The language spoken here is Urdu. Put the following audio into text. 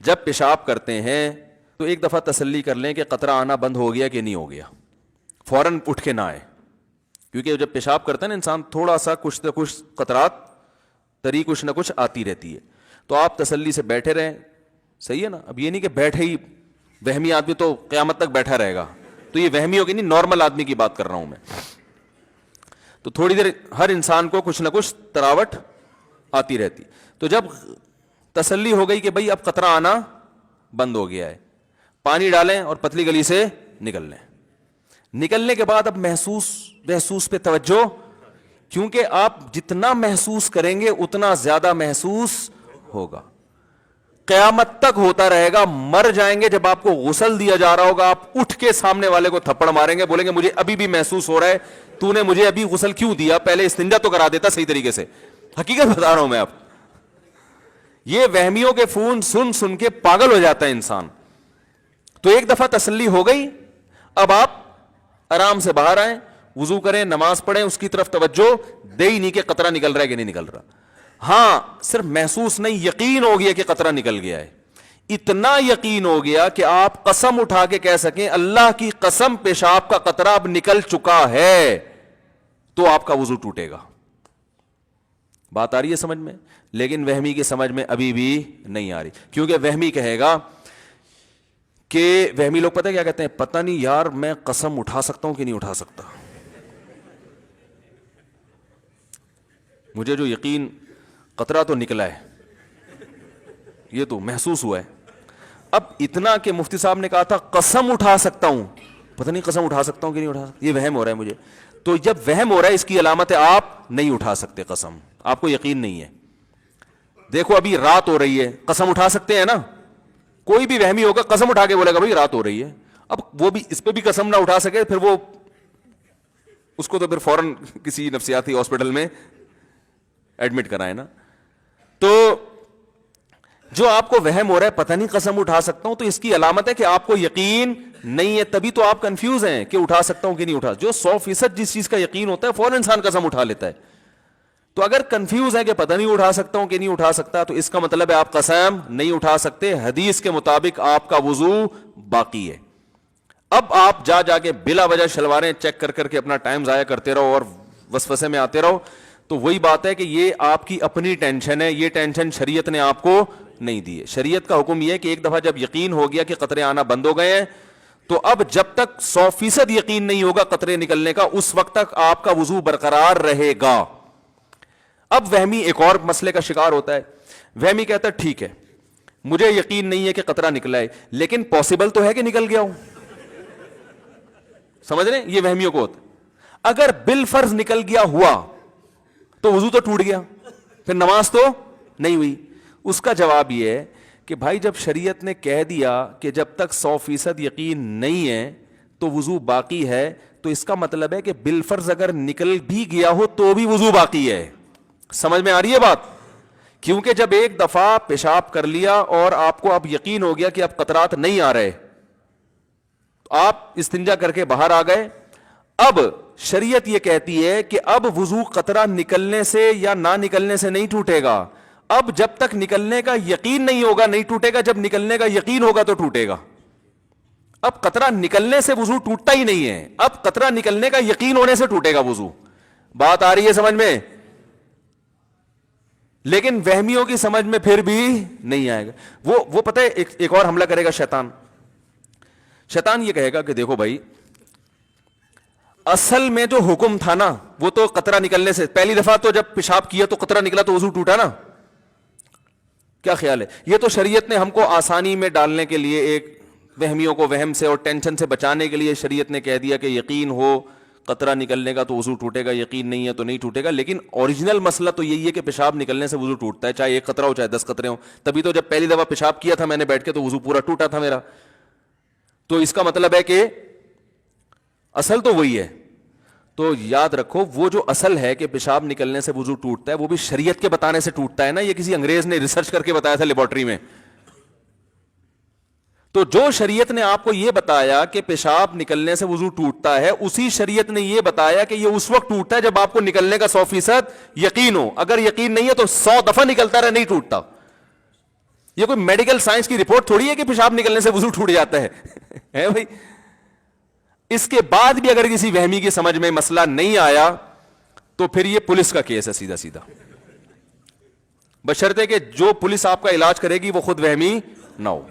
جب پیشاب کرتے ہیں تو ایک دفعہ تسلی کر لیں کہ قطرہ آنا بند ہو گیا کہ نہیں ہو گیا، فوراً اٹھ کے نہ آئے، کیونکہ جب پیشاب کرتا ہے نا انسان تھوڑا سا کچھ نہ کچھ قطرات تری کچھ نہ کچھ آتی رہتی ہے، تو آپ تسلی سے بیٹھے رہیں، صحیح ہے نا. اب یہ نہیں کہ بیٹھے ہی، وہمی آدمی تو قیامت تک بیٹھا رہے گا، تو یہ وہمی ہوگی نہیں، نارمل آدمی کی بات کر رہا ہوں میں. تو تھوڑی دیر ہر انسان کو کچھ نہ کچھ تراوٹ آتی رہتی. تو جب تسلی ہو گئی کہ بھئی اب قطرہ آنا بند ہو گیا ہے، پانی ڈالیں اور پتلی گلی سے نکل لیں. نکلنے کے بعد اب محسوس پہ توجہ، کیونکہ آپ جتنا محسوس کریں گے اتنا زیادہ محسوس ہوگا. قیامت تک ہوتا رہے گا. مر جائیں گے جب آپ کو غسل دیا جا رہا ہوگا، آپ اٹھ کے سامنے والے کو تھپڑ ماریں گے، بولیں گے مجھے ابھی بھی محسوس ہو رہا ہے، تو نے مجھے ابھی غسل کیوں دیا، پہلے استنجا تو کرا دیتا صحیح طریقے سے. حقیقت بتا رہا ہوں میں. آپ یہ وہمیوں کے فون سن سن کے پاگل ہو جاتا ہے انسان. تو ایک دفعہ تسلی ہو گئی، اب آپ آرام سے باہر آئیں، وضو کریں، نماز پڑھیں، اس کی طرف توجہ دے ہی نہیں کہ قطرہ نکل رہا ہے کہ نہیں نکل رہا. ہاں صرف محسوس نہیں، یقین ہو گیا کہ قطرہ نکل گیا ہے. اتنا یقین ہو گیا کہ آپ قسم اٹھا کے کہہ سکیں اللہ کی قسم پیشاب کا قطرہ اب نکل چکا ہے، تو آپ کا وضو ٹوٹے گا. بات آ رہی ہے سمجھ میں؟ لیکن وہمی کی سمجھ میں ابھی بھی نہیں آ رہی، کیونکہ وہمی کہے گا کہ وہمی لوگ پتہ کیا کہتے ہیں، پتہ نہیں یار میں قسم اٹھا سکتا ہوں کہ نہیں اٹھا سکتا، مجھے جو یقین قطرہ تو نکلا ہے، یہ تو محسوس ہوا ہے. اب اتنا کہ مفتی صاحب نے کہا تھا قسم اٹھا سکتا ہوں، پتہ نہیں قسم اٹھا سکتا ہوں کہ نہیں اٹھا سکتا، یہ وہم ہو رہا ہے مجھے. تو جب وہم ہو رہا ہے اس کی علامت ہے آپ نہیں اٹھا سکتے قسم، آپ کو یقین نہیں ہے. دیکھو ابھی رات ہو رہی ہے، قسم اٹھا سکتے ہیں نا؟ کوئی بھی وہمی ہوگا قسم اٹھا کے بولے گا بھائی رات ہو رہی ہے. اب وہ بھی اس پہ بھی قسم نہ اٹھا سکے، پھر وہ اس کو تو پھر فوراً کسی نفسیاتی ہاسپٹل میں ایڈمٹ کرائے نا. تو جو آپ کو وہم ہو رہا ہے پتہ نہیں قسم اٹھا سکتا ہوں، تو اس کی علامت ہے کہ آپ کو یقین نہیں ہے، تبھی تو آپ کنفیوز ہیں کہ اٹھا سکتا ہوں کہ نہیں اٹھا. جو 100% جس چیز کا یقین ہوتا ہے فوراً انسان قسم اٹھا لیتا ہے. تو اگر کنفیوز ہے کہ پتہ نہیں اٹھا سکتا ہوں کہ نہیں اٹھا سکتا، تو اس کا مطلب ہے آپ قسم نہیں اٹھا سکتے. حدیث کے مطابق آپ کا وضو باقی ہے. اب آپ جا کے بلا وجہ شلواریں چیک کر کے اپنا ٹائم ضائع کرتے رہو اور وسوسے میں آتے رہو، تو وہی بات ہے کہ یہ آپ کی اپنی ٹینشن ہے، یہ ٹینشن شریعت نے آپ کو نہیں دی ہے. شریعت کا حکم یہ ہے کہ ایک دفعہ جب یقین ہو گیا کہ قطرے آنا بند ہو گئے ہیں، تو اب جب تک 100% یقین نہیں ہوگا قطرے نکلنے کا، اس وقت تک آپ کا وضو برقرار رہے گا. اب وہمی ایک اور مسئلے کا شکار ہوتا ہے. وہمی کہتا ہے ٹھیک ہے مجھے یقین نہیں ہے کہ قطرہ نکلا ہے، لیکن پاسبل تو ہے کہ نکل گیا ہو. سمجھ رہے ہیں؟ یہ وہمیوں کو ہوتا ہے. اگر بالفرض نکل گیا ہوا تو وضو تو ٹوٹ گیا، پھر نماز تو نہیں ہوئی. اس کا جواب یہ ہے کہ بھائی جب شریعت نے کہہ دیا کہ جب تک 100% یقین نہیں ہے تو وضو باقی ہے، تو اس کا مطلب ہے کہ بالفرض اگر نکل بھی گیا ہو تو بھی وضو باقی ہے. سمجھ میں آ رہی ہے بات؟ کیونکہ جب ایک دفعہ پیشاب کر لیا اور آپ کو اب یقین ہو گیا کہ اب قطرات نہیں آ رہے، آپ استنجا کر کے باہر آ گئے، اب شریعت یہ کہتی ہے کہ اب وضو قطرہ نکلنے سے یا نہ نکلنے سے نہیں ٹوٹے گا. اب جب تک نکلنے کا یقین نہیں ہوگا نہیں ٹوٹے گا، جب نکلنے کا یقین ہوگا تو ٹوٹے گا. اب قطرہ نکلنے سے وضو ٹوٹتا ہی نہیں ہے، اب قطرہ نکلنے کا یقین ہونے سے ٹوٹے گا وضو. بات آ رہی ہے سمجھ میں؟ لیکن وہمیوں کی سمجھ میں پھر بھی نہیں آئے گا. وہ پتہ ہے ایک اور حملہ کرے گا شیطان. شیطان یہ کہے گا کہ دیکھو بھائی اصل میں جو حکم تھا نا وہ تو قطرہ نکلنے سے، پہلی دفعہ تو جب پیشاب کیا تو قطرہ نکلا تو وضو ٹوٹا نا. کیا خیال ہے؟ یہ تو شریعت نے ہم کو آسانی میں ڈالنے کے لیے، ایک وہمیوں کو وہم سے اور ٹینشن سے بچانے کے لیے شریعت نے کہہ دیا کہ یقین ہو قطرہ نکلنے کا تو وضو ٹوٹے گا، یقین نہیں ہے تو نہیں ٹوٹے گا. لیکن اوریجنل مسئلہ تو یہی ہے کہ پیشاب نکلنے سے وضو ٹوٹتا ہے، چاہے ایک قطرہ ہو چاہے 10 قطرے ہوں. تبھی تو جب پہلی دفعہ پیشاب کیا تھا میں نے بیٹھ کے تو وضو پورا ٹوٹا تھا میرا. تو اس کا مطلب ہے کہ اصل تو وہی ہے. تو یاد رکھو وہ جو اصل ہے کہ پیشاب نکلنے سے وضو ٹوٹتا ہے وہ بھی شریعت کے بتانے سے ٹوٹتا ہے نا، یہ کسی انگریز نے ریسرچ کر کے بتایا تھا لیبارٹری میں. تو جو شریعت نے آپ کو یہ بتایا کہ پیشاب نکلنے سے وضو ٹوٹتا ہے، اسی شریعت نے یہ بتایا کہ یہ اس وقت ٹوٹتا ہے جب آپ کو نکلنے کا 100% یقین ہو. اگر یقین نہیں ہے تو 100 دفعہ نکلتا رہے نہیں ٹوٹتا. یہ کوئی میڈیکل سائنس کی رپورٹ تھوڑی ہے کہ پیشاب نکلنے سے وضو ٹوٹ جاتا ہے بھائی. اس کے بعد بھی اگر کسی وہمی کی سمجھ میں مسئلہ نہیں آیا تو پھر یہ پولیس کا کیس ہے سیدھا سیدھا, بشرطے کہ جو پولیس آپ کا علاج کرے گی وہ خود وہمی نہ ہو.